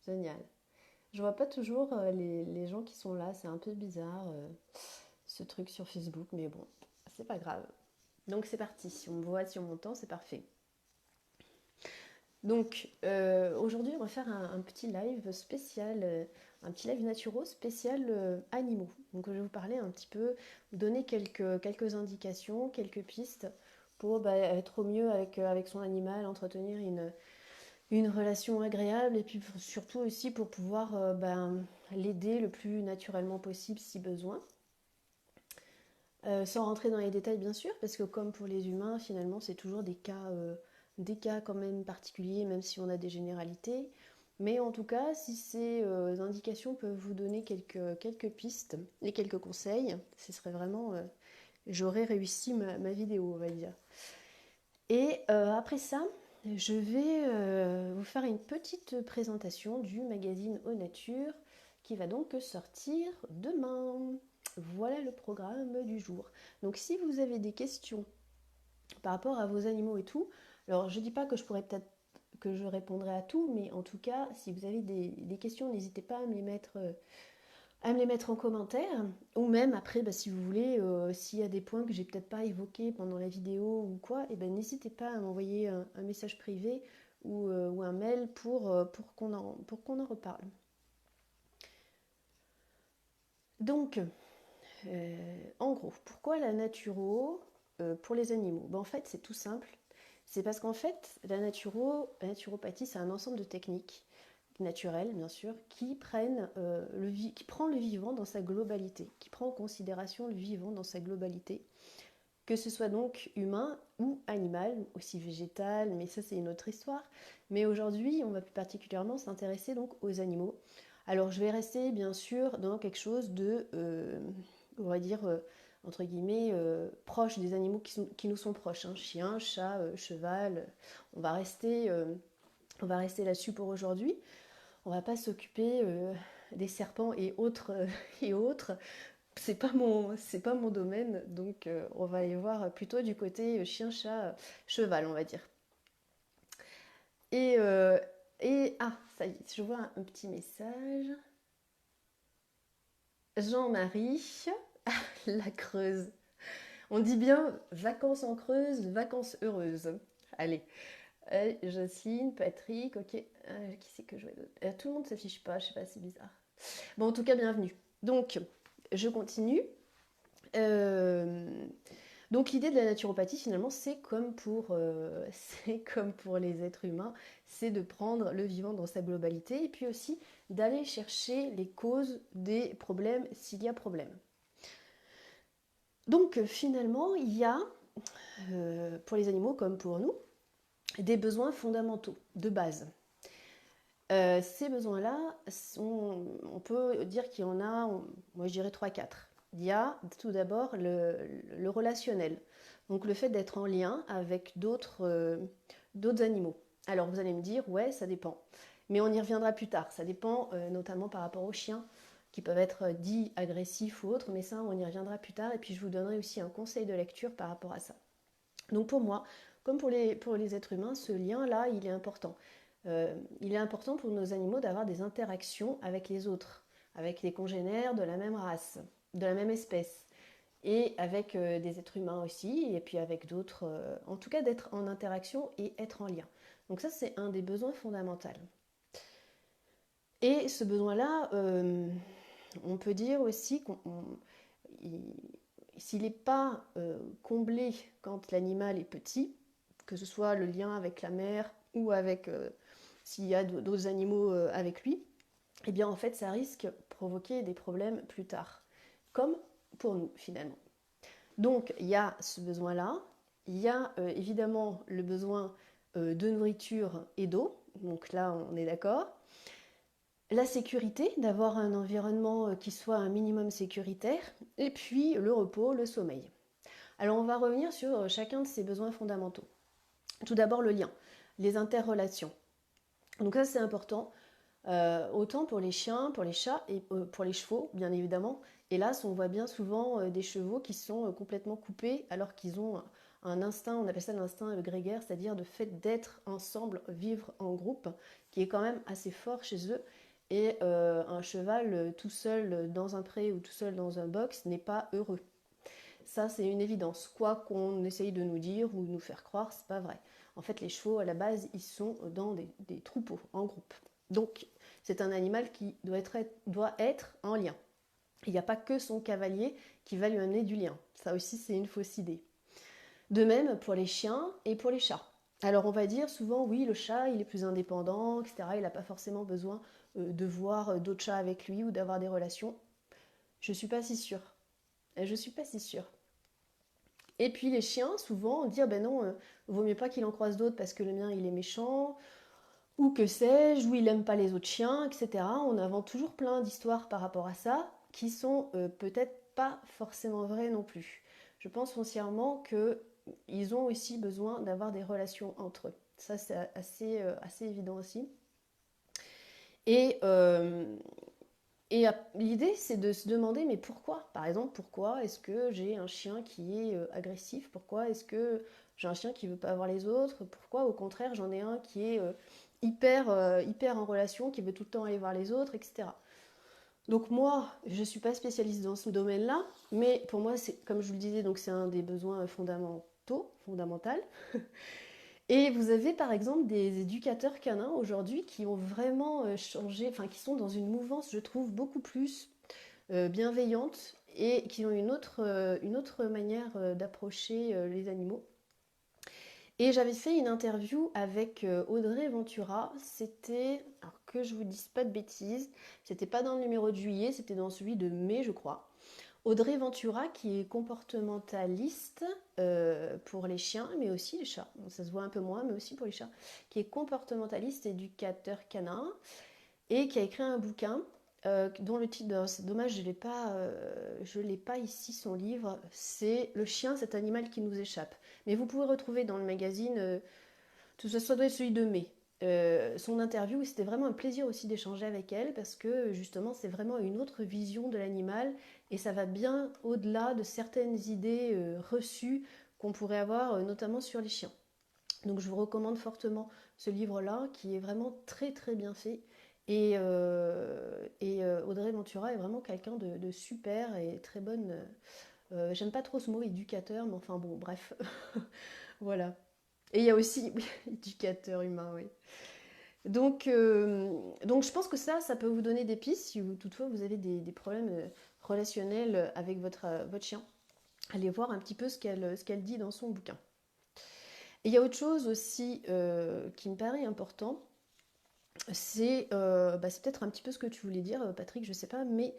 Génial. Je vois pas toujours les gens qui sont là, c'est un peu bizarre ce truc sur Facebook, mais bon, c'est pas grave. Donc c'est parti, si on me voit, si on m'entend, c'est parfait. Donc aujourd'hui, on va faire un petit live spécial, un petit live naturo spécial animaux. Donc je vais vous parler un petit peu, vous donner quelques indications, quelques pistes pour être au mieux avec son animal, entretenir une relation agréable et puis surtout aussi pour pouvoir l'aider le plus naturellement possible si besoin. Sans rentrer dans les détails bien sûr, parce que comme pour les humains, finalement, c'est toujours des cas quand même particuliers, même si on a des généralités. Mais en tout cas, si ces indications peuvent vous donner quelques pistes et quelques conseils, ce serait vraiment... j'aurais réussi ma vidéo, on va dire. Et après ça, je vais vous faire une petite présentation du magazine Aux Nature qui va donc sortir demain. Voilà le programme du jour. Donc si vous avez des questions par rapport à vos animaux et tout, alors je ne dis pas que je pourrais peut-être que je répondrai à tout, mais en tout cas, si vous avez des questions, n'hésitez pas à me les mettre en commentaire, ou même après, si vous voulez, s'il y a des points que j'ai peut-être pas évoqués pendant la vidéo ou quoi, et ben n'hésitez pas à m'envoyer un message privé ou un mail pour qu'on en reparle. Donc, en gros, pourquoi la naturo pour les animaux? En fait, c'est tout simple. C'est parce qu'en fait, la naturopathie, c'est un ensemble de techniques naturelles, bien sûr, qui prend le vivant dans sa globalité, qui prend en considération le vivant dans sa globalité, que ce soit donc humain ou animal, aussi végétal, mais ça c'est une autre histoire. Mais aujourd'hui, on va plus particulièrement s'intéresser donc aux animaux. Alors je vais rester bien sûr dans quelque chose de, on va dire, entre guillemets, proche des animaux qui nous sont proches. Hein. Chien, chat, cheval. On va rester, euh, on va rester là-dessus pour aujourd'hui. On va pas s'occuper des serpents et autres, et autres. C'est pas mon domaine, donc on va aller voir plutôt du côté chien, chat, cheval, on va dire. Et, euh, ah, ça y est, je vois un petit message. Jean-Marie, la Creuse. On dit bien vacances en Creuse, vacances heureuses. Allez, Jocelyne, Patrick, ok. Qui c'est que je vais d'autre tout le monde s'affiche pas, je sais pas, c'est bizarre. Bon, en tout cas, bienvenue. Donc, je continue. Euh, Donc l'idée de la naturopathie finalement c'est comme pour les êtres humains, c'est de prendre le vivant dans sa globalité et puis aussi d'aller chercher les causes des problèmes s'il y a problème. Donc finalement il y a pour les animaux comme pour nous des besoins fondamentaux de base. Ces besoins-là, on peut dire qu'il y en a, moi je dirais 3-4. Il y a tout d'abord le relationnel, donc le fait d'être en lien avec d'autres animaux. Alors vous allez me dire, ouais, ça dépend. Mais on y reviendra plus tard. Ça dépend notamment par rapport aux chiens, qui peuvent être dits agressifs ou autres, mais ça, on y reviendra plus tard. Et puis je vous donnerai aussi un conseil de lecture par rapport à ça. Donc pour moi, comme pour les êtres humains, ce lien-là, il est important. Il est important pour nos animaux d'avoir des interactions avec les autres, avec les congénères de la même race, de la même espèce, et avec des êtres humains aussi, et puis avec d'autres, en tout cas d'être en interaction et être en lien. Donc ça, c'est un des besoins fondamentaux. Et ce besoin-là, on peut dire aussi s'il n'est pas comblé quand l'animal est petit, que ce soit le lien avec la mère ou avec s'il y a d'autres animaux avec lui, eh bien en fait ça risque de provoquer des problèmes plus tard, comme pour nous finalement. Donc il y a ce besoin-là, il y a évidemment le besoin de nourriture et d'eau, donc là on est d'accord. La sécurité, d'avoir un environnement qui soit un minimum sécuritaire, et puis le repos, le sommeil. Alors on va revenir sur chacun de ces besoins fondamentaux. Tout d'abord le lien, les interrelations. Donc ça c'est important, autant pour les chiens, pour les chats et pour les chevaux bien évidemment. Hélas on voit bien souvent des chevaux qui sont complètement coupés alors qu'ils ont un instinct, on appelle ça l'instinct grégaire, c'est-à-dire le fait d'être ensemble, vivre en groupe, qui est quand même assez fort chez eux. Et un cheval tout seul dans un pré ou tout seul dans un box n'est pas heureux. Ça, c'est une évidence. Quoi qu'on essaye de nous dire ou nous faire croire, c'est pas vrai. En fait, les chevaux, à la base, ils sont dans des troupeaux, en groupe. Donc, c'est un animal qui doit être en lien. Il n'y a pas que son cavalier qui va lui amener du lien. Ça aussi, c'est une fausse idée. De même pour les chiens et pour les chats. Alors, on va dire souvent, oui, le chat, il est plus indépendant, etc. Il n'a pas forcément besoin de voir d'autres chats avec lui ou d'avoir des relations. Je ne suis pas si sûre. Je ne suis pas si sûre. Et puis les chiens, souvent, on dit, ah ben non, vaut mieux pas qu'il en croise d'autres parce que le mien, il est méchant, ou que sais-je, ou il aime pas les autres chiens, etc. On invente toujours plein d'histoires par rapport à ça, qui sont peut-être pas forcément vraies non plus. Je pense foncièrement qu'ils ont aussi besoin d'avoir des relations entre eux. Ça, c'est assez évident aussi. Et, l'idée, c'est de se demander, mais pourquoi? Par exemple, pourquoi est-ce que j'ai un chien qui est agressif? Pourquoi est-ce que j'ai un chien qui veut pas voir les autres? Pourquoi, au contraire, j'en ai un qui est hyper en relation, qui veut tout le temps aller voir les autres, etc. Donc moi, je ne suis pas spécialiste dans ce domaine-là, mais pour moi, c'est, comme je vous le disais, donc c'est un des besoins fondamental. Et vous avez par exemple des éducateurs canins aujourd'hui qui ont vraiment changé, enfin qui sont dans une mouvance, je trouve, beaucoup plus bienveillante et qui ont une autre manière d'approcher les animaux. Et j'avais fait une interview avec Audrey Ventura, c'était, alors que je vous dise pas de bêtises, c'était pas dans le numéro de juillet, c'était dans celui de mai je crois. Audrey Ventura qui est comportementaliste pour les chiens mais aussi les chats, bon, ça se voit un peu moins mais aussi pour les chats, qui est comportementaliste éducateur canin et qui a écrit un bouquin dont le titre, c'est dommage je l'ai pas ici son livre, c'est Le chien, cet animal qui nous échappe. Mais vous pouvez retrouver dans le magazine, tout ça doit être celui de mai, son interview. C'était vraiment un plaisir aussi d'échanger avec elle parce que justement c'est vraiment une autre vision de l'animal et ça va bien au-delà de certaines idées reçues qu'on pourrait avoir notamment sur les chiens. Donc je vous recommande fortement ce livre-là qui est vraiment très très bien fait. Audrey Ventura est vraiment quelqu'un de super et très bonne. J'aime pas trop ce mot éducateur, mais enfin bon, bref. Voilà. Et il y a aussi, oui, éducateur humain, oui. Donc je pense que ça peut vous donner des pistes si toutefois vous avez des problèmes relationnels avec votre chien. Allez voir un petit peu ce qu'elle dit dans son bouquin. Et il y a autre chose aussi qui me paraît important, c'est peut-être un petit peu ce que tu voulais dire, Patrick, je sais pas, mais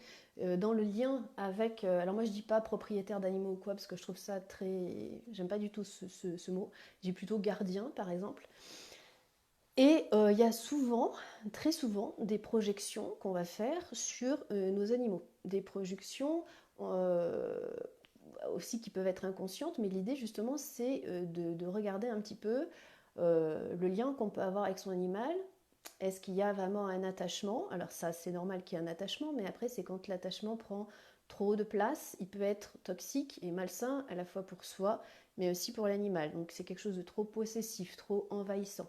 dans le lien avec. Alors moi je dis pas propriétaire d'animaux ou quoi, parce que je trouve ça très. J'aime pas du tout ce mot. Je dis plutôt gardien, par exemple. Et il y a souvent, très souvent, des projections qu'on va faire sur nos animaux. Des projections euh, aussi qui peuvent être inconscientes, mais l'idée justement c'est de regarder un petit peu le lien qu'on peut avoir avec son animal. Est-ce qu'il y a vraiment un attachement? Alors ça c'est normal qu'il y ait un attachement, mais après c'est quand l'attachement prend trop de place, il peut être toxique et malsain à la fois pour soi, mais aussi pour l'animal. Donc c'est quelque chose de trop possessif, trop envahissant.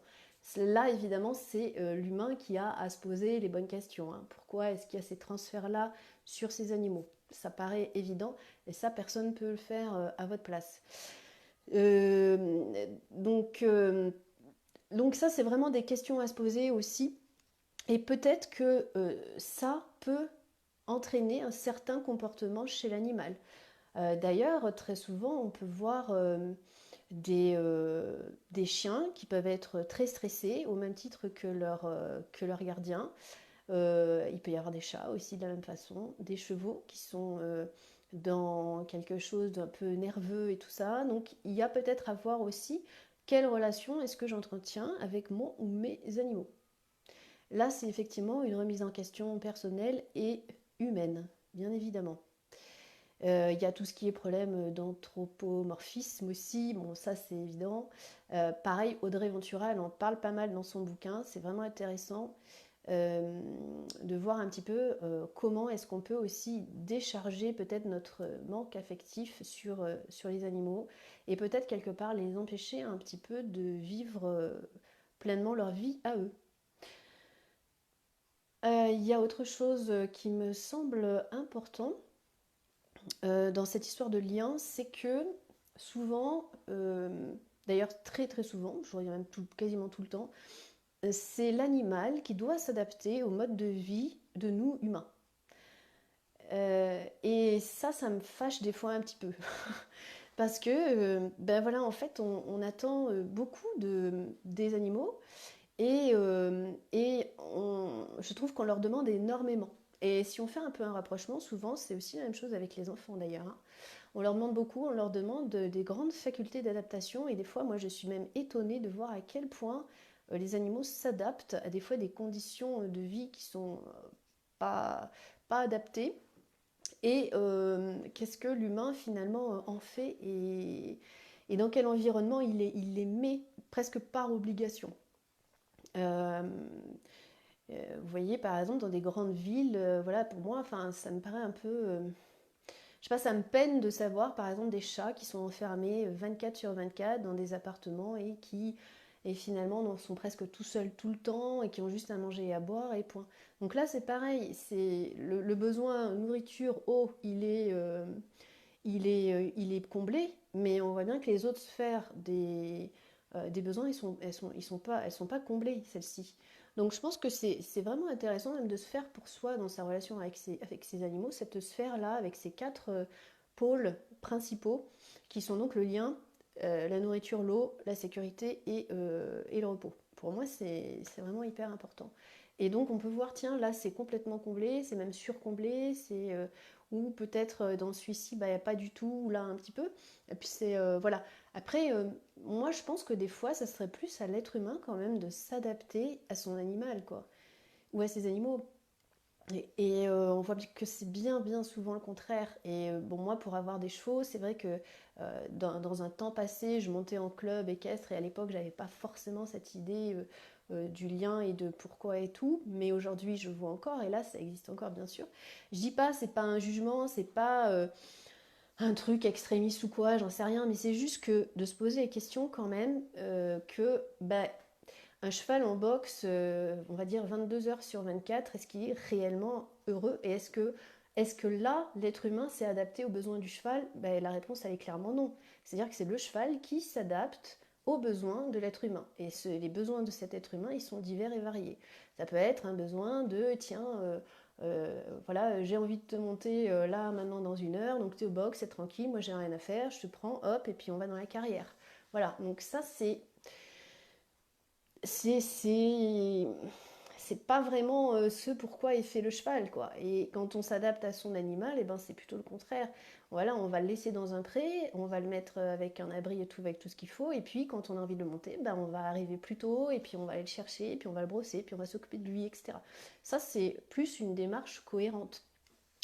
Là, évidemment, c'est l'humain qui a à se poser les bonnes questions, hein. Pourquoi est-ce qu'il y a ces transferts-là sur ces animaux? Ça paraît évident, et ça, personne ne peut le faire à votre place. Euh, donc, euh, donc ça, c'est vraiment des questions à se poser aussi. Et peut-être que ça peut entraîner un certain comportement chez l'animal. D'ailleurs, très souvent, on peut voir des chiens qui peuvent être très stressés, au même titre que leur gardien. Il peut y avoir des chats aussi de la même façon, des chevaux qui sont dans quelque chose d'un peu nerveux et tout ça. Donc il y a peut-être à voir aussi quelle relation est-ce que j'entretiens avec mon ou mes animaux. Là, c'est effectivement une remise en question personnelle et humaine, bien évidemment. Il y a tout ce qui est problème d'anthropomorphisme aussi, bon ça c'est évident. Pareil, Audrey Ventura, elle en parle pas mal dans son bouquin, c'est vraiment intéressant. euh, de voir un petit peu comment est-ce qu'on peut aussi décharger peut-être notre manque affectif sur les animaux et peut-être quelque part les empêcher un petit peu de vivre pleinement leur vie à eux. Il y a autre chose qui me semble important dans cette histoire de lien, c'est que souvent, d'ailleurs très très souvent, je dirais même quasiment tout le temps, c'est l'animal qui doit s'adapter au mode de vie de nous humains. Et ça me fâche des fois un petit peu. Parce que, ben voilà, en fait, on attend beaucoup des animaux et je trouve qu'on leur demande énormément. Et si on fait un peu un rapprochement, souvent, c'est aussi la même chose avec les enfants d'ailleurs, hein. On leur demande beaucoup, on leur demande des grandes facultés d'adaptation et des fois, moi, je suis même étonnée de voir à quel point les animaux s'adaptent à des fois des conditions de vie qui sont pas, pas adaptées. Et qu'est-ce que l'humain finalement en fait et dans quel environnement il les met presque par obligation. Euh, vous voyez, par exemple, dans des grandes villes, voilà, pour moi, enfin, ça me paraît un peu. Je sais pas, ça me peine de savoir, par exemple, des chats qui sont enfermés 24 sur 24 dans des appartements et qui, et finalement, sont presque tout seuls tout le temps et qui ont juste à manger et à boire et point. Donc là, c'est pareil, c'est le besoin nourriture, eau, il est comblé, mais on voit bien que les autres sphères des besoins, elles sont pas comblées, celles-ci. Donc je pense que c'est vraiment intéressant même de se faire pour soi dans sa relation avec ses animaux, cette sphère-là, avec ces quatre pôles principaux, qui sont donc le lien, la nourriture, l'eau, la sécurité et le repos. Pour moi, c'est vraiment hyper important. Et donc on peut voir, tiens, là c'est complètement comblé, c'est même surcomblé, ou peut-être dans celui-ci, bah, il n'y a pas du tout, ou là un petit peu. Et puis c'est, voilà. Après, moi je pense que des fois, ça serait plus à l'être humain quand même de s'adapter à son animal, quoi. Ou à ses animaux. On voit que c'est bien souvent le contraire. Et bon, moi, pour avoir des chevaux, c'est vrai que dans un temps passé, je montais en club équestre et à l'époque, j'avais pas forcément cette idée du lien et de pourquoi et tout. Mais aujourd'hui, je vois encore, et là, ça existe encore, bien sûr. Je dis pas, c'est pas un jugement, c'est pas un truc extrémiste ou quoi, j'en sais rien, mais c'est juste que de se poser la question quand même que bah, un cheval en boxe, on va dire 22 heures sur 24, est-ce qu'il est réellement heureux et est-ce que là, l'être humain s'est adapté aux besoins du cheval? Ben, la réponse, elle est clairement non. C'est-à-dire que c'est le cheval qui s'adapte aux besoins de l'être humain. Et les besoins de cet être humain, ils sont divers et variés. Ça peut être un besoin de, tiens, voilà, j'ai envie de te monter là maintenant dans une heure, donc tu es au box, c'est tranquille, moi j'ai rien à faire, je te prends, hop, et puis on va dans la carrière. Voilà, donc ça c'est c'est pas vraiment ce pourquoi est fait le cheval, quoi. Et quand on s'adapte à son animal, et ben c'est plutôt le contraire. Voilà, on va le laisser dans un pré, on va le mettre avec un abri et tout, avec tout ce qu'il faut, et puis quand on a envie de le monter, ben on va arriver plus tôt, et puis on va aller le chercher, et puis on va le brosser, et puis on va s'occuper de lui, etc. Ça, c'est plus une démarche cohérente.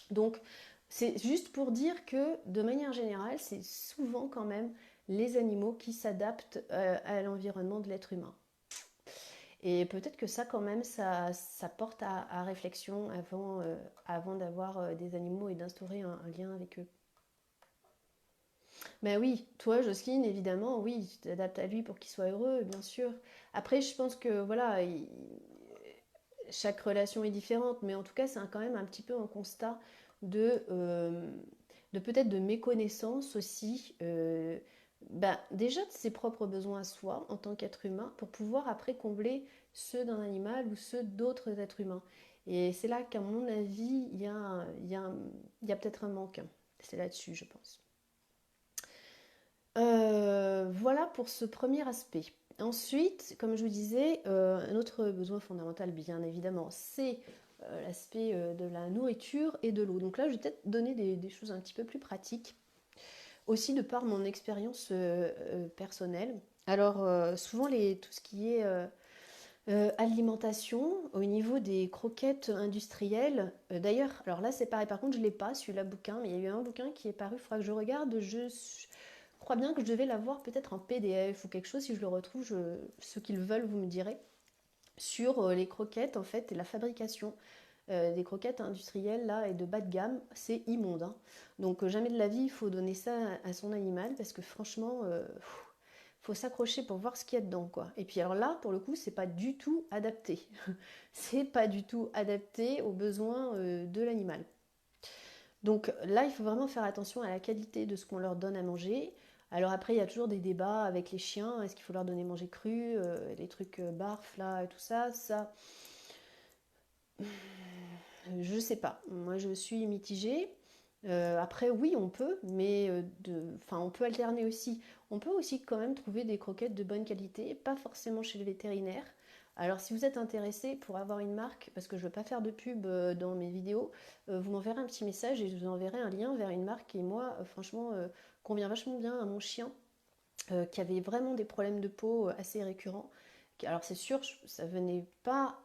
Donc, c'est juste pour dire que, de manière générale, c'est souvent quand même les animaux qui s'adaptent à l'environnement de l'être humain. Et peut-être que ça, quand même, ça porte à réflexion avant d'avoir des animaux et d'instaurer un lien avec eux. Ben oui, toi, Jocelyne, évidemment, oui, tu t'adaptes à lui pour qu'il soit heureux, bien sûr. Après, je pense que, voilà, chaque relation est différente, mais en tout cas, c'est quand même un petit peu un constat de, euh, de peut-être de méconnaissance aussi, ben, déjà de ses propres besoins à soi en tant qu'être humain, pour pouvoir après combler ceux d'un animal ou ceux d'autres êtres humains. Et c'est là qu'à mon avis, il y a peut-être un manque. C'est là-dessus, je pense. Voilà pour ce premier aspect. Ensuite, comme je vous disais, un autre besoin fondamental, bien évidemment, c'est l'aspect de la nourriture et de l'eau. Donc là, je vais peut-être donner des choses un petit peu plus pratiques, aussi de par mon expérience personnelle. Alors, souvent, tout ce qui est alimentation, au niveau des croquettes industrielles, d'ailleurs, alors là, c'est pareil, par contre, je ne l'ai pas, celui-là, bouquin, mais il y a eu un bouquin qui est paru, il faudra que je regarde, je crois bien que je devais l'avoir peut-être en PDF ou quelque chose. Si je le retrouve, ceux qui le veulent, vous me direz. sur les croquettes en fait et la fabrication des croquettes industrielles là et de bas de gamme, c'est immonde, hein. Donc jamais de la vie il faut donner ça à son animal parce que franchement, faut s'accrocher pour voir ce qu'il y a dedans quoi. Et puis alors là, pour le coup, c'est pas du tout adapté. C'est pas du tout adapté aux besoins de l'animal. Donc là, il faut vraiment faire attention à la qualité de ce qu'on leur donne à manger. Alors après, il y a toujours des débats avec les chiens. Est-ce qu'il faut leur donner manger cru, les trucs barf là, et tout ça. Ça, je sais pas. Moi, je suis mitigée. Après, oui, on peut, mais enfin, on peut alterner aussi. On peut aussi quand même trouver des croquettes de bonne qualité, pas forcément chez le vétérinaire. Alors, si vous êtes intéressé pour avoir une marque, parce que je ne veux pas faire de pub dans mes vidéos, vous m'enverrez un petit message et je vous enverrai un lien vers une marque qui, moi, franchement, convient vachement bien à mon chien, qui avait vraiment des problèmes de peau assez récurrents. Alors c'est sûr, ça venait pas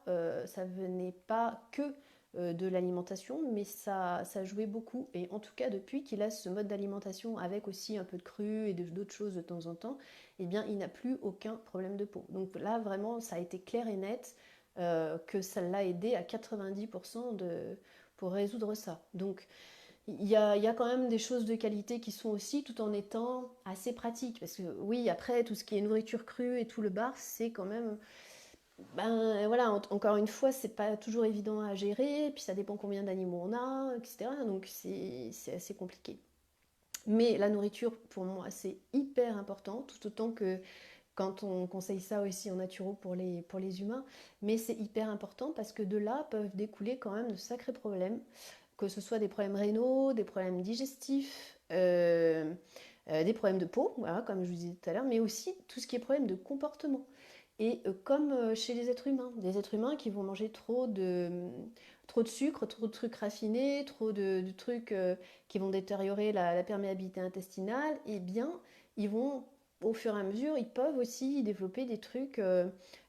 que de l'alimentation, mais ça jouait beaucoup. Et en tout cas, depuis qu'il a ce mode d'alimentation avec aussi un peu de cru et d'autres choses de temps en temps, eh bien, il n'a plus aucun problème de peau. Donc là, vraiment, ça a été clair et net que ça l'a aidé à 90% pour résoudre ça. Donc, il y a quand même des choses de qualité qui sont aussi, tout en étant assez pratiques. Parce que oui, après, tout ce qui est nourriture crue et tout le bar, c'est quand même... Ben voilà, encore une fois, c'est pas toujours évident à gérer, puis ça dépend combien d'animaux on a, etc. Donc c'est assez compliqué. Mais la nourriture, pour moi, c'est hyper important, tout autant que quand on conseille ça aussi en naturo pour les humains. Mais c'est hyper important parce que de là peuvent découler quand même de sacrés problèmes, que ce soit des problèmes rénaux, des problèmes digestifs, des problèmes de peau, voilà, comme je vous disais tout à l'heure, mais aussi tout ce qui est problème de comportement. Et comme chez les êtres humains, des êtres humains qui vont manger trop de sucre, trop de trucs raffinés, trop de trucs qui vont détériorer la perméabilité intestinale, eh bien, ils vont, au fur et à mesure, ils peuvent aussi développer des trucs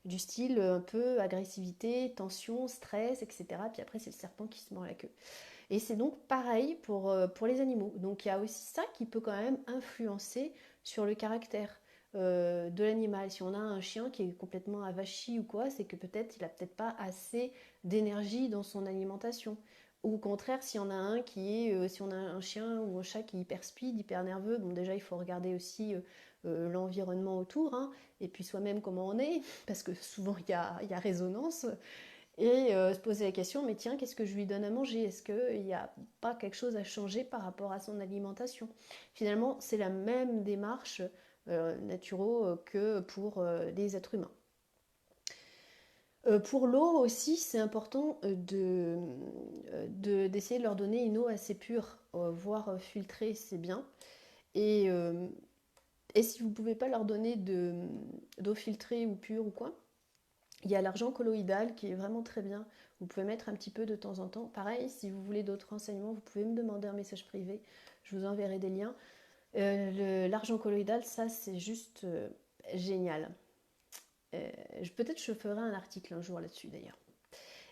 du style un peu agressivité, tension, stress, etc. Puis après, c'est le serpent qui se mord la queue. Et c'est donc pareil pour les animaux. Donc il y a aussi ça qui peut quand même influencer sur le caractère de l'animal. Si on a un chien qui est complètement avachi ou quoi, c'est que peut-être il a peut-être pas assez d'énergie dans son alimentation. Ou au contraire, si on a si on a un chien ou un chat qui est hyper speed, hyper nerveux, bon déjà il faut regarder aussi l'environnement autour, hein, et puis soi-même comment on est, parce que souvent il y a résonance. Et se poser la question, mais tiens, qu'est-ce que je lui donne à manger? Est-ce qu'il n'y a pas quelque chose à changer par rapport à son alimentation? Finalement, c'est la même démarche naturelle que pour les êtres humains. Pour l'eau aussi, c'est important d'essayer de leur donner une eau assez pure, voire filtrée, c'est bien. Et, euh, et si vous ne pouvez pas leur donner d'eau filtrée ou pure ou quoi, il y a l'argent colloïdal qui est vraiment très bien. Vous pouvez mettre un petit peu de temps en temps. Pareil, si vous voulez d'autres renseignements, vous pouvez me demander un message privé. Je vous enverrai des liens. L'argent colloïdal, ça, c'est juste génial. Peut-être je ferai un article un jour là-dessus d'ailleurs.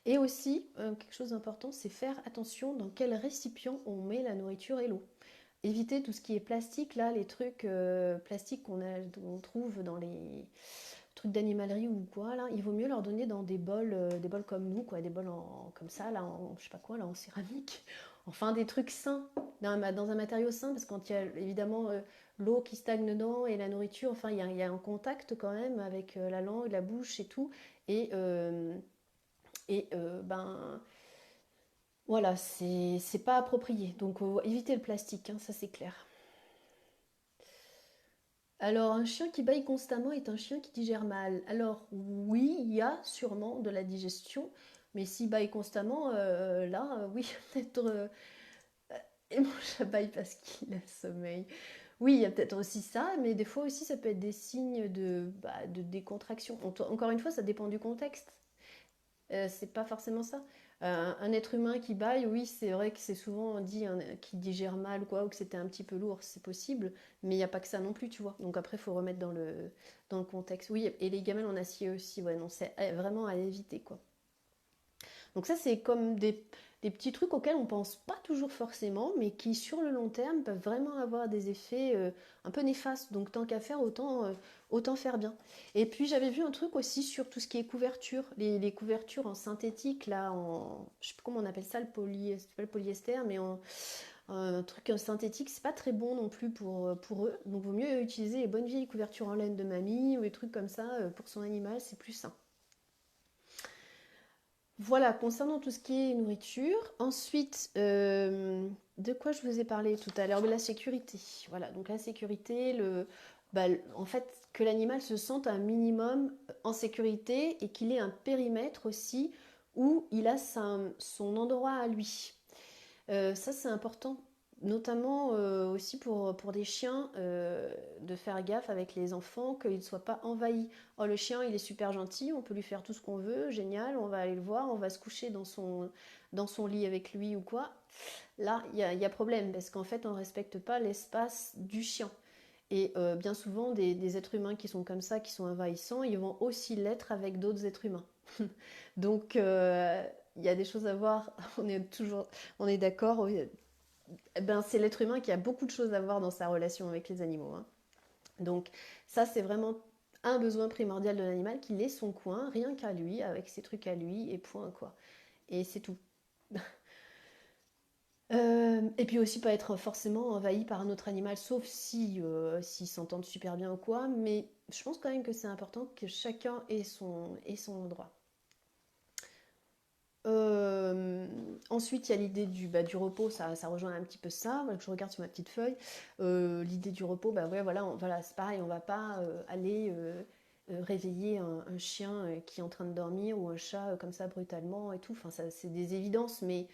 Et aussi, quelque chose d'important, c'est faire attention dans quel récipient on met la nourriture et l'eau. Éviter tout ce qui est plastique, là, les trucs plastiques qu'on trouve dans les trucs d'animalerie ou quoi, là, il vaut mieux leur donner dans des bols comme nous, quoi, des bols comme ça, là, en, je sais pas quoi, là, en céramique. Enfin, des trucs sains, dans un matériau sain, parce que quand il y a évidemment l'eau qui stagne dedans et la nourriture, enfin, il y a un contact quand même avec la langue, la bouche et tout. Et, ben, voilà, c'est pas approprié. Donc, évitez le plastique, hein, ça c'est clair. Alors, un chien qui bâille constamment est un chien qui digère mal. Alors, oui, il y a sûrement de la digestion, mais s'il bâille constamment, là, oui, peut-être. Et mon chat bâille parce qu'il a sommeil. Oui, il y a peut-être aussi ça, mais des fois aussi, ça peut être des signes de décontraction. Encore une fois, ça dépend du contexte. C'est pas forcément ça. Un être humain qui bâille, oui, c'est vrai que c'est souvent dit qui digère mal quoi, ou que c'était un petit peu lourd, c'est possible, mais il n'y a pas que ça non plus, tu vois. Donc après, il faut remettre dans le contexte. Oui, et les gamelles en acier aussi, ouais, non, c'est vraiment à éviter, quoi. Donc ça, c'est comme des... des petits trucs auxquels on pense pas toujours forcément, mais qui sur le long terme peuvent vraiment avoir des effets un peu néfastes. Donc tant qu'à faire, autant faire bien. Et puis j'avais vu un truc aussi sur tout ce qui est couverture, les couvertures en synthétique, là, je sais plus comment on appelle ça, c'est pas le polyester, mais un truc synthétique, c'est pas très bon non plus pour eux. Donc vaut mieux utiliser les bonnes vieilles couvertures en laine de mamie ou des trucs comme ça pour son animal, c'est plus sain. Voilà, concernant tout ce qui est nourriture. Ensuite, de quoi je vous ai parlé tout à l'heure? De la sécurité. Voilà, donc la sécurité, en fait, que l'animal se sente un minimum en sécurité et qu'il ait un périmètre aussi où il a son endroit à lui. Ça, c'est important, notamment aussi pour des chiens, de faire gaffe avec les enfants, qu'ils ne soient pas envahis. Oh, le chien, il est super gentil, on peut lui faire tout ce qu'on veut, génial, on va aller le voir, on va se coucher dans son lit avec lui ou quoi. Là, il y a problème, parce qu'en fait, on ne respecte pas l'espace du chien. Et bien souvent, des êtres humains qui sont comme ça, qui sont envahissants, ils vont aussi l'être avec d'autres êtres humains. Donc, il y a des choses à voir. On est d'accord. Ben, c'est l'être humain qui a beaucoup de choses à voir dans sa relation avec les animaux, hein. Donc, ça, c'est vraiment un besoin primordial de l'animal, qu'il ait son coin, rien qu'à lui, avec ses trucs à lui, et point, quoi. Et c'est tout. Et puis aussi pas être forcément envahi par un autre animal, sauf si s'ils s'entendent super bien ou quoi. Mais je pense quand même que c'est important que chacun ait son endroit. Euh, Ensuite, il y a l'idée du repos, ça rejoint un petit peu ça. Voilà, que je regarde sur ma petite feuille. L'idée du repos, bah ouais, voilà, c'est pareil, on va pas aller réveiller un chien qui est en train de dormir ou un chat comme ça brutalement et tout. Enfin, ça, c'est des évidences, mais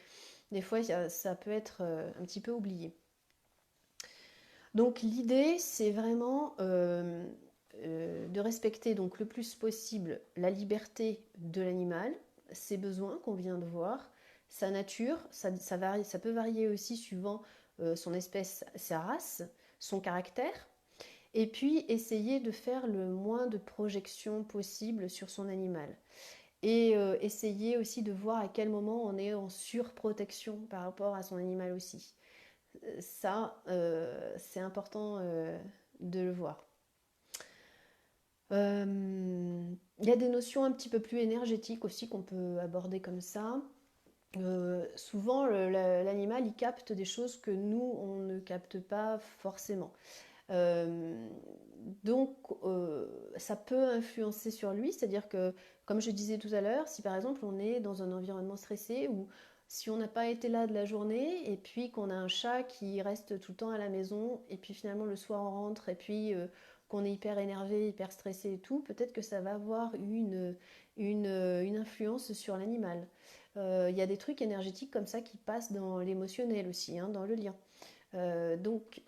des fois, ça peut être un petit peu oublié. Donc l'idée, c'est vraiment de respecter donc le plus possible la liberté de l'animal, ses besoins qu'on vient de voir, sa nature, ça peut varier aussi suivant son espèce, sa race, son caractère, et puis essayer de faire le moins de projections possible sur son animal. Et essayer aussi de voir à quel moment on est en surprotection par rapport à son animal aussi. Ça, c'est important de le voir. Il y a des notions un petit peu plus énergétiques aussi qu'on peut aborder comme ça. Souvent, l'animal, il capte des choses que nous, on ne capte pas forcément. Euh, donc, ça peut influencer sur lui, c'est-à-dire que, comme je disais tout à l'heure, si par exemple on est dans un environnement stressé ou si on n'a pas été là de la journée et puis qu'on a un chat qui reste tout le temps à la maison et puis finalement le soir on rentre et puis qu'on est hyper énervé, hyper stressé et tout, peut-être que ça va avoir une influence sur l'animal. Il y a des trucs énergétiques comme ça qui passent dans l'émotionnel aussi, hein, dans le lien. Donc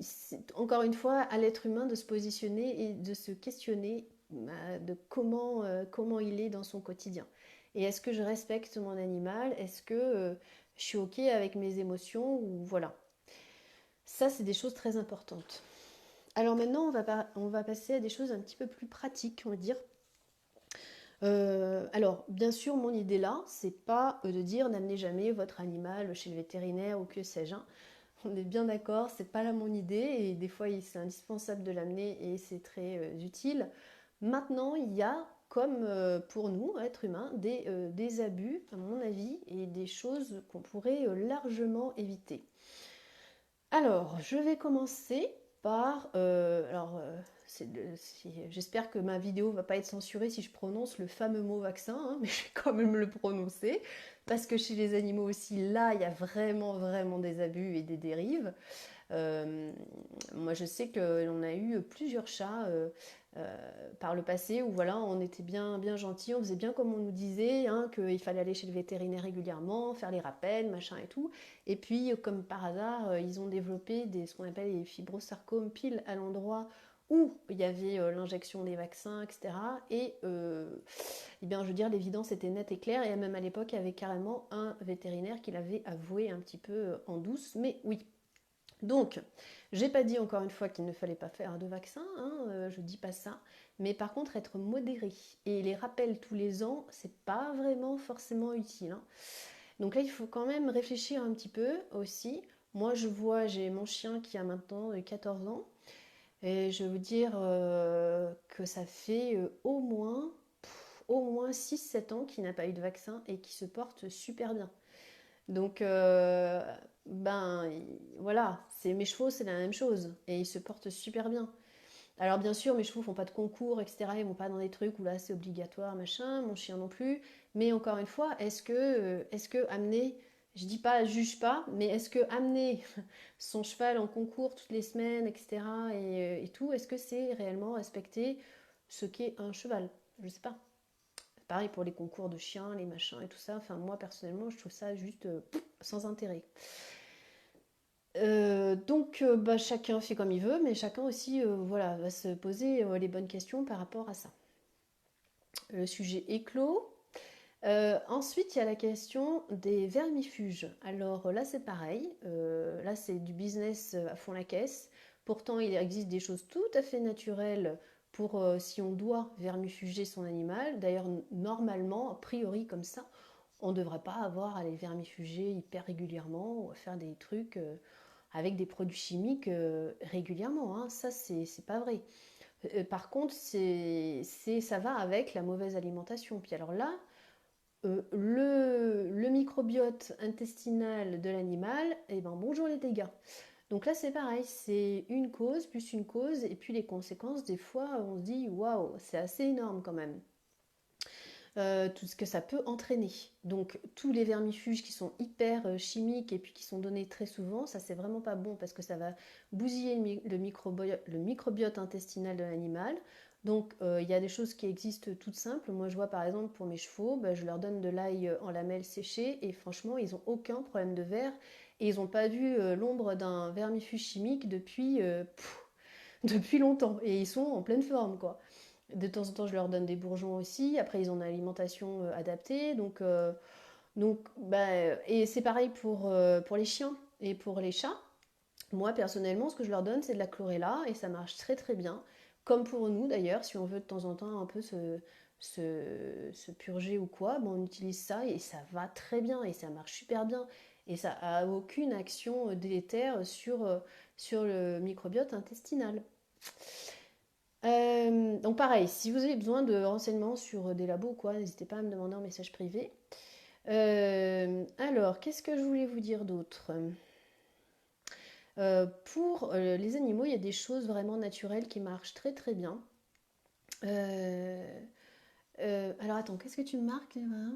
c'est encore une fois à l'être humain de se positionner et de se questionner de comment il est dans son quotidien. Et est-ce que je respecte mon animal? Est-ce que je suis OK avec mes émotions? Ou voilà. Ça, c'est des choses très importantes. Alors maintenant, on va passer à des choses un petit peu plus pratiques, on va dire. Alors, bien sûr, mon idée là, c'est pas de dire n'amenez jamais votre animal chez le vétérinaire ou que sais-je, hein. On est bien d'accord, c'est pas là mon idée et des fois c'est indispensable de l'amener et c'est très utile. Maintenant, il y a, comme pour nous, êtres humains, des abus, à mon avis, et des choses qu'on pourrait largement éviter. Alors, je vais commencer par. J'espère que ma vidéo va pas être censurée si je prononce le fameux mot vaccin, hein, mais je vais quand même le prononcer parce que chez les animaux aussi, là, il y a vraiment, vraiment des abus et des dérives. Euh, Moi, je sais que l'on a eu plusieurs chats par le passé où voilà, on était bien, bien gentils, on faisait bien comme on nous disait, hein, qu'il fallait aller chez le vétérinaire régulièrement, faire les rappels, machin et tout. Et puis, comme par hasard, ils ont développé ce qu'on appelle les fibrosarcomes pile à l'endroit où il y avait l'injection des vaccins, etc. Et eh bien, je veux dire, l'évidence était nette et claire. Et même à l'époque, il y avait carrément un vétérinaire qui l'avait avoué un petit peu en douce. Mais oui, Donc, j'ai pas dit encore une fois qu'il ne fallait pas faire de vaccin, hein, je dis pas ça, mais par contre être modéré. Et les rappels tous les ans, c'est pas vraiment forcément utile, hein. Donc là, il faut quand même réfléchir un petit peu aussi. Moi, je vois, j'ai mon chien qui a maintenant 14 ans, et je vais vous dire que ça fait au moins 6-7 ans qu'il n'a pas eu de vaccin et qui se porte super bien. Donc, voilà, mes chevaux, c'est la même chose. Et ils se portent super bien. Alors, bien sûr, mes chevaux font pas de concours, etc. Ils vont pas dans des trucs où là, c'est obligatoire, machin. Mon chien non plus. Mais encore une fois, est-ce que amener, je dis pas, juge pas, mais est-ce que amener son cheval en concours toutes les semaines, etc. et tout, est-ce que c'est réellement respecter ce qu'est un cheval? Je sais pas. Pareil pour les concours de chiens, les machins et tout ça. Enfin, moi, personnellement, je trouve ça juste sans intérêt. Donc, chacun fait comme il veut, mais chacun aussi voilà, va se poser les bonnes questions par rapport à ça. Le sujet est clos. Ensuite, il y a la question des vermifuges. Alors là, c'est pareil. Là, c'est du business à fond la caisse. Pourtant, il existe des choses tout à fait naturelles pour si on doit vermifuger son animal. D'ailleurs, normalement, a priori comme ça, on ne devrait pas avoir à les vermifuger hyper régulièrement ou à faire des trucs avec des produits chimiques régulièrement, hein. Ça, c'est pas vrai. Par contre, ça va avec la mauvaise alimentation. Puis alors là, le microbiote intestinal de l'animal, et ben bonjour les dégâts. Donc là, c'est pareil, c'est une cause plus une cause, et puis les conséquences, des fois, on se dit waouh, c'est assez énorme quand même. Tout ce que ça peut entraîner. Donc tous les vermifuges qui sont hyper chimiques et puis qui sont donnés très souvent, ça c'est vraiment pas bon parce que ça va bousiller le microbiote intestinal de l'animal. Donc il y a des choses qui existent toutes simples. Moi je vois par exemple pour mes chevaux, bah, je leur donne de l'ail en lamelles séchées et franchement ils n'ont aucun problème de verre et ils n'ont pas vu l'ombre d'un vermifuge chimique depuis longtemps et ils sont en pleine forme quoi. De temps en temps, je leur donne des bourgeons aussi. Après, ils ont une alimentation adaptée. Et c'est pareil pour les chiens et pour les chats. Moi, personnellement, ce que je leur donne, c'est de la chlorella et ça marche très très bien. Comme pour nous d'ailleurs, si on veut de temps en temps un peu se purger ou quoi, bon, on utilise ça et ça va très bien et ça marche super bien. Et ça a aucune action délétère sur le microbiote intestinal. Donc pareil, si vous avez besoin de renseignements sur des labos ou quoi, n'hésitez pas à me demander en message privé. Alors, qu'est-ce que je voulais vous dire d'autre? Pour les animaux, il y a des choses vraiment naturelles qui marchent très très bien. Euh, alors attends, qu'est-ce que tu me marques, Emma?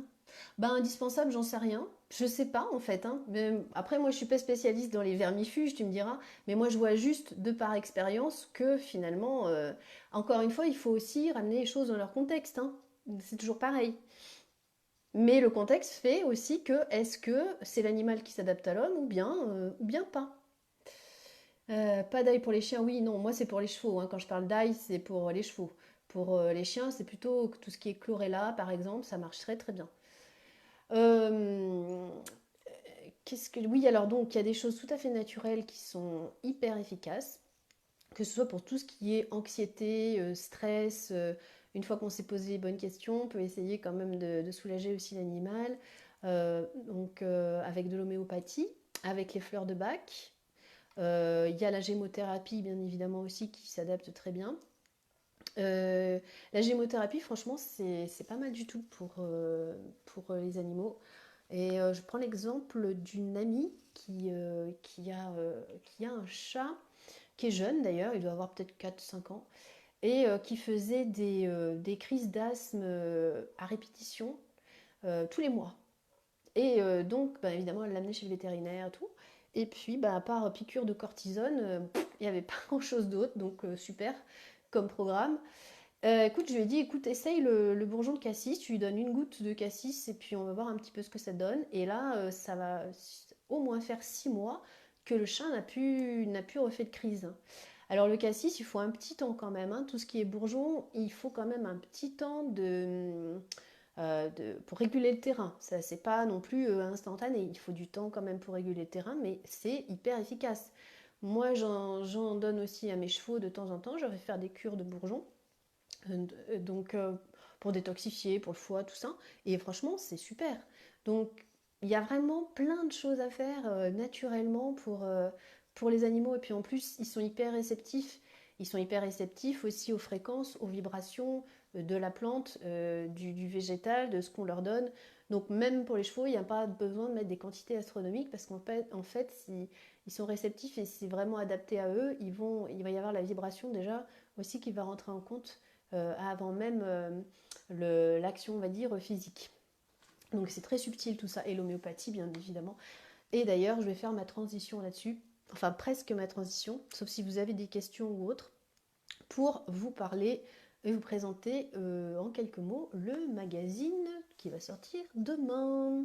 Ben indispensable, j'en sais rien. Je sais pas en fait, hein. Mais après, moi, je suis pas spécialiste dans les vermifuges, tu me diras. Mais moi, je vois juste de par expérience que finalement, encore une fois, il faut aussi ramener les choses dans leur contexte, hein. C'est toujours pareil. Mais le contexte fait aussi que est-ce que c'est l'animal qui s'adapte à l'homme ou bien pas. Pas d'ail pour les chiens, oui, non, moi c'est pour les chevaux, hein. Quand je parle d'ail, c'est pour les chevaux. Pour les chiens, c'est plutôt tout ce qui est chlorella, par exemple, ça marche très très bien. Euh, Oui, alors donc, il y a des choses tout à fait naturelles qui sont hyper efficaces, que ce soit pour tout ce qui est anxiété, stress. Une fois qu'on s'est posé les bonnes questions, on peut essayer quand même de soulager aussi l'animal. Avec de l'homéopathie, avec les fleurs de bac. Il y a la gémothérapie, bien évidemment, aussi, qui s'adapte très bien. La gémothérapie, franchement, c'est pas mal du tout pour les animaux. Et je prends l'exemple d'une amie qui a un chat, qui est jeune d'ailleurs, il doit avoir peut-être 4 5 ans, et qui faisait des crises d'asthme à répétition tous les mois. Et donc, bah, évidemment, elle l'amenait chez le vétérinaire et tout. Et puis, bah, à part piqûre de cortisone, il n'y avait pas grand-chose d'autre, donc super comme programme. Écoute, je lui ai dit, écoute, essaye le bourgeon de cassis, tu lui donnes une goutte de cassis et puis on va voir un petit peu ce que ça donne. Et là, ça va au moins faire 6 mois que le chat n'a plus refait de crise. Alors le cassis, il faut un petit temps quand même, hein. Tout ce qui est bourgeon, il faut quand même un petit temps pour réguler le terrain. Ça, c'est pas non plus instantané. Il faut du temps quand même pour réguler le terrain, mais c'est hyper efficace. Moi, j'en donne aussi à mes chevaux de temps en temps. Je vais faire des cures de bourgeons. Donc, pour détoxifier, pour le foie, tout ça. Et franchement, c'est super. Donc, il y a vraiment plein de choses à faire naturellement pour les animaux. Et puis en plus, ils sont hyper réceptifs. Ils sont hyper réceptifs aussi aux fréquences, aux vibrations de la plante, du végétal, de ce qu'on leur donne. Donc même pour les chevaux, il n'y a pas besoin de mettre des quantités astronomiques parce qu'en fait, si ils sont réceptifs et si c'est vraiment adapté à eux, il va y avoir la vibration déjà aussi qui va rentrer en compte avant même l'action, on va dire, physique. Donc c'est très subtil tout ça, et l'homéopathie bien évidemment. Et d'ailleurs, je vais faire ma transition là-dessus, enfin presque ma transition, sauf si vous avez des questions ou autres, pour vous parler et vous présenter en quelques mots le magazine qui va sortir demain.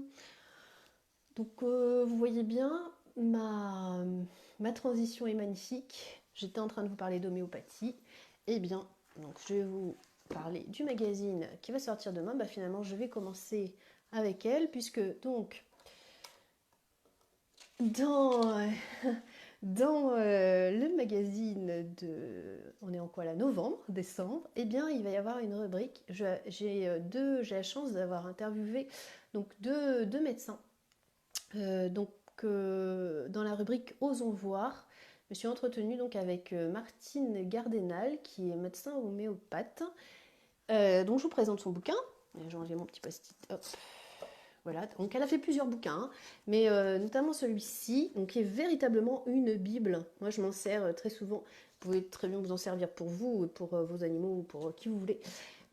Donc vous voyez bien, ma transition est magnifique. J'étais en train de vous parler d'homéopathie. Eh bien, donc je vais vous parler du magazine qui va sortir demain. Bah, finalement, je vais commencer avec elle, puisque donc dans, dans le magazine de... On est en quoi là? Novembre, décembre. Eh bien, il va y avoir une rubrique. J'ai la chance d'avoir interviewé donc deux médecins donc, dans la rubrique Osons voir, je me suis entretenue donc avec Martine Gardenal, qui est médecin homéopathe, dont je vous présente son bouquin. J'ai enlevé mon petit post-it. Hop. Voilà, donc elle a fait plusieurs bouquins, hein, mais notamment celui-ci, donc qui est véritablement une bible. Moi, je m'en sers très souvent. Vous pouvez très bien vous en servir pour vous, pour vos animaux ou pour qui vous voulez.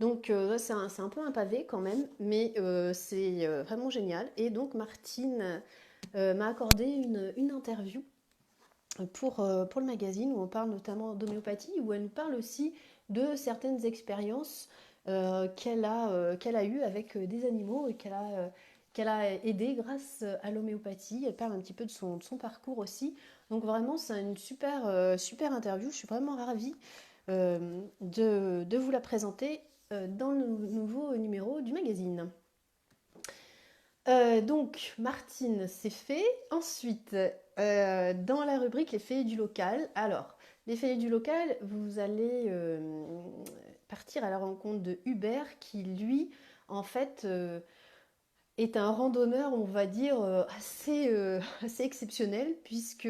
Donc c'est un peu un pavé quand même, mais c'est vraiment génial. Et donc Martine m'a accordé une interview pour le magazine où on parle notamment d'homéopathie, où elle nous parle aussi de certaines expériences qu'elle a eues avec des animaux et qu'elle a aidé grâce à l'homéopathie. Elle parle un petit peu de son parcours aussi. Donc vraiment, c'est une super interview. Je suis vraiment ravie de vous la présenter dans le nouveau numéro du magazine. Donc, Martine, c'est fait. Ensuite, dans la rubrique Les fées du local. Alors, les fées du local, vous allez partir à la rencontre de Hubert qui, lui, en fait, est un randonneur, on va dire, assez exceptionnel, puisque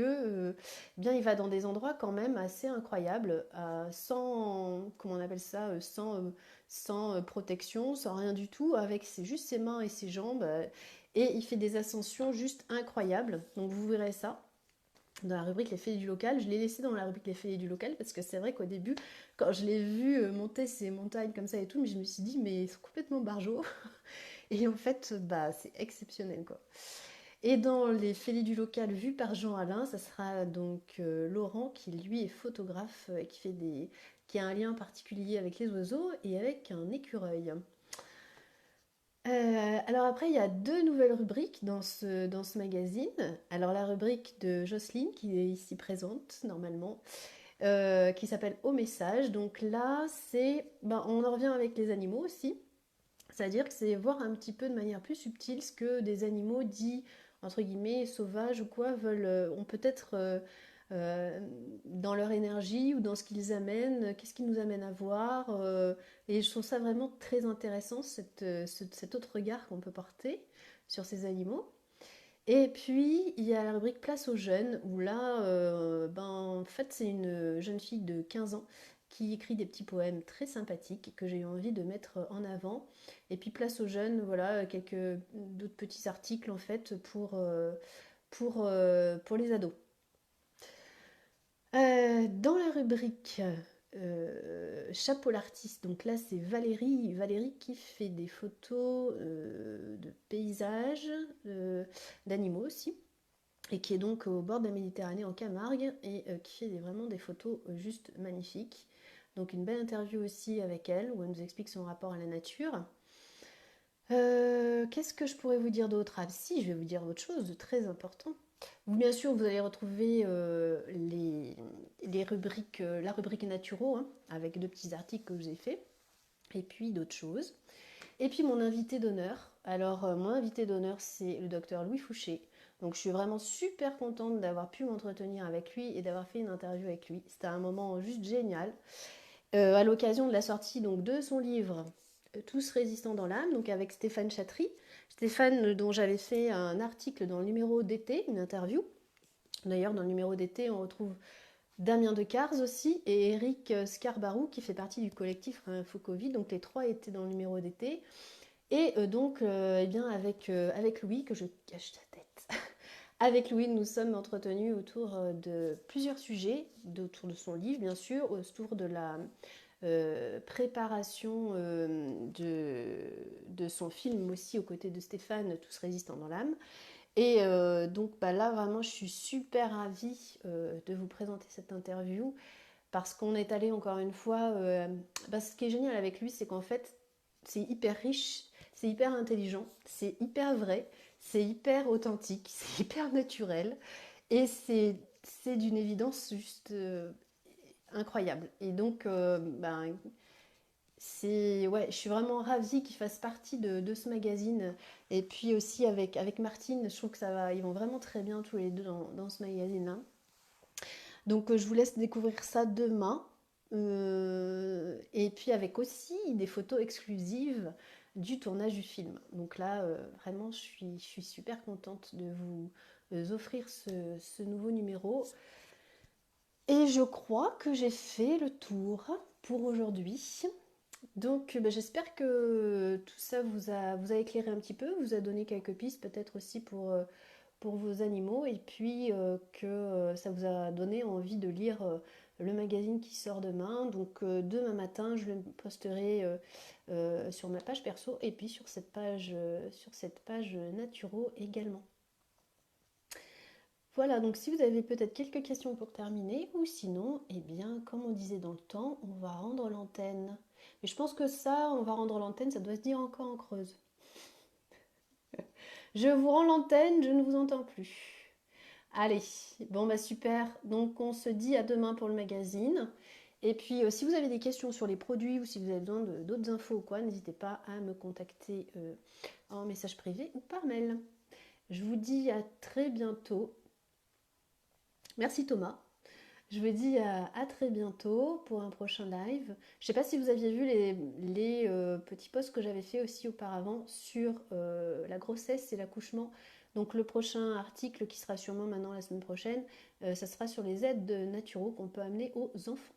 bien, il va dans des endroits quand même assez incroyables, sans, comment on appelle ça, sans protection, sans rien du tout, avec juste ses mains et ses jambes, et il fait des ascensions juste incroyables. Donc vous verrez ça dans la rubrique Les fées du local. Je l'ai laissé dans la rubrique Les fées du local parce que c'est vrai qu'au début, quand je l'ai vu monter ces montagnes comme ça et tout, mais je me suis dit, mais ils sont complètement barjots. Et en fait, bah, c'est exceptionnel, quoi. Et dans les fêlés du local vus par Jean Alain, ça sera donc Laurent qui lui est photographe et qui a un lien particulier avec les oiseaux et avec un écureuil. Alors après, il y a deux nouvelles rubriques dans ce magazine. Alors la rubrique de Jocelyne, qui est ici présente normalement, qui s'appelle Au message. Donc là, ben, on en revient avec les animaux aussi. C'est-à-dire que c'est voir un petit peu de manière plus subtile ce que des animaux dits, entre guillemets, sauvages ou quoi, ont peut-être dans leur énergie ou dans ce qu'ils amènent, qu'est-ce qu'ils nous amènent à voir. Et je trouve ça vraiment très intéressant, cet autre regard qu'on peut porter sur ces animaux. Et puis, il y a la rubrique Place aux jeunes, où là, ben, en fait, c'est une jeune fille de 15 ans qui écrit des petits poèmes très sympathiques que j'ai eu envie de mettre en avant. Et puis, Place aux jeunes, voilà, quelques d'autres petits articles, en fait, pour les ados. Dans la rubrique Chapeau l'artiste, donc là c'est Valérie qui fait des photos de paysages, d'animaux aussi, et qui est donc au bord de la Méditerranée en Camargue, et qui fait vraiment des photos juste magnifiques. Donc une belle interview aussi avec elle, où elle nous explique son rapport à la nature. Qu'est-ce que je pourrais vous dire d'autre? Ah si, je vais vous dire autre chose de très important. Bien sûr, vous allez retrouver les rubriques, la rubrique naturo, hein, avec deux petits articles que je vous ai faits, et puis d'autres choses. Et puis mon invité d'honneur. Alors, mon invité d'honneur, c'est le docteur Louis Fouché. Donc je suis vraiment super contente d'avoir pu m'entretenir avec lui et d'avoir fait une interview avec lui. C'était un moment juste génial. À l'occasion de la sortie donc, de son livre Tous résistants dans l'âme, donc avec Stéphane Chatry. Stéphane dont j'avais fait un article dans le numéro d'été, une interview. D'ailleurs dans le numéro d'été on retrouve Damien Decars aussi et Eric Scarbarou qui fait partie du collectif Info Covid. Donc les trois étaient dans le numéro d'été. Et donc eh bien avec Louis, que je cache sa tête, avec Louis nous sommes entretenus autour de plusieurs sujets, autour de son livre bien sûr, autour de la préparation de son film aussi aux côtés de Stéphane, Tous résistants dans l'âme. Et donc bah, là vraiment je suis super ravie de vous présenter cette interview parce qu'on est allé encore une fois, bah, ce qui est génial avec lui c'est qu'en fait c'est hyper riche, c'est hyper intelligent, c'est hyper vrai, c'est hyper authentique, c'est hyper naturel et c'est d'une évidence juste incroyable. Et donc ben, ouais, je suis vraiment ravie qu'ils fassent partie de ce magazine. Et puis aussi avec Martine, je trouve que ça va, ils vont vraiment très bien tous les deux dans ce magazine-là. Donc je vous laisse découvrir ça demain. Et puis avec aussi des photos exclusives du tournage du film. Donc là, vraiment, je suis super contente de vous offrir ce nouveau numéro. Et je crois que j'ai fait le tour pour aujourd'hui. Donc j'espère que tout ça vous a éclairé un petit peu, vous a donné quelques pistes peut-être aussi pour vos animaux et puis que ça vous a donné envie de lire le magazine qui sort demain. Donc demain matin je le posterai sur ma page perso et puis sur cette page Naturo également. Voilà, donc si vous avez peut-être quelques questions pour terminer, ou sinon, eh bien, comme on disait dans le temps, on va rendre l'antenne. Mais je pense que ça, on va rendre l'antenne, ça doit se dire encore en creuse. Je vous rends l'antenne, je ne vous entends plus. Allez, bon bah super. Donc on se dit à demain pour le magazine. Et puis si vous avez des questions sur les produits ou si vous avez besoin d'autres infos ou quoi, n'hésitez pas à me contacter en message privé ou par mail. Je vous dis à très bientôt. Merci Thomas. Je vous dis à très bientôt pour un prochain live. Je ne sais pas si vous aviez vu les petits posts que j'avais fait aussi auparavant sur la grossesse et l'accouchement. Donc le prochain article qui sera sûrement maintenant la semaine prochaine, ça sera sur les aides naturaux qu'on peut amener aux enfants.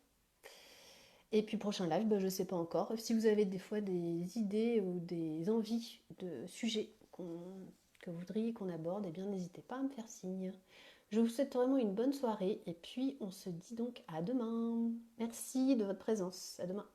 Et puis prochain live, je ne sais pas encore. Si vous avez des fois des idées ou des envies de sujets que vous voudriez qu'on aborde, eh bien n'hésitez pas à me faire signe. Je vous souhaite vraiment une bonne soirée et puis on se dit donc à demain. Merci de votre présence. À demain.